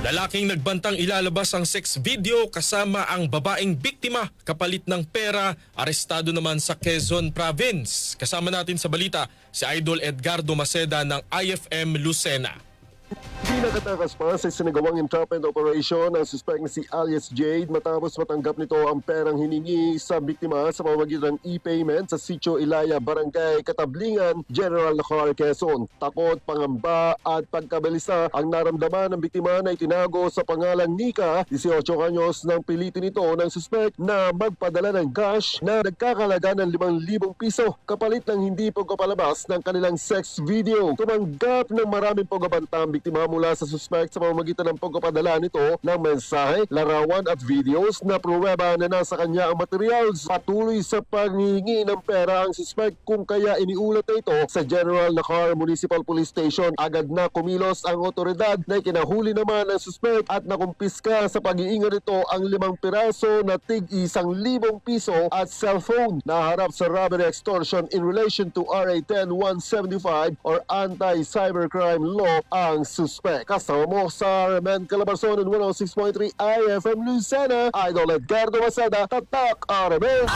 Lalaking nagbantang ilalabas ang sex video kasama ang babaeng biktima kapalit ng pera, arestado naman sa Quezon Province. Kasama natin sa balita si Idol Edgardo Maceda ng IFM Lucena. Di nakatakas pa sa sinagawang entrapment operation ang suspect na si alias Jade matapos matanggap nito ang perang hiningi sa biktima sa pamamagitan ng e-payment sa Sitio Ilaya, Barangay Katablingan, General Lacar, Quezon. Takot, pangamba at pagkabalisa ang naramdaman ng biktima na itinago sa pangalang Nika, 18 anyos, nang pilitin ito ng suspect na magpadala ng cash na nagkakalaga ng 5,000 piso kapalit ng hindi pagpapalabas ng kanilang sex video. Tumanggap ng maraming pagbabanta ang biktima mula sa suspect sa pamamagitan ng pagpapadala nito ng mensahe, larawan at videos na pruweba na nasa kanya ang materials. Patuloy sa panghihingi ng pera ang suspect kung kaya iniulat na ito sa General Lacar Municipal Police Station. Agad na kumilos ang otoridad na ikinahuli naman ang suspect at nakumpiska sa pag-iingat nito ang 5 piraso na tig 1,000 piso at cellphone. Naharap sa robbery extortion in relation to RA 10175 or Anti-Cybercrime Law ang suspect. Kasama mo sa Remen Calabarzon 106.3 IFM Lucena, Idol Edgardo Maceda, Tatak RMN.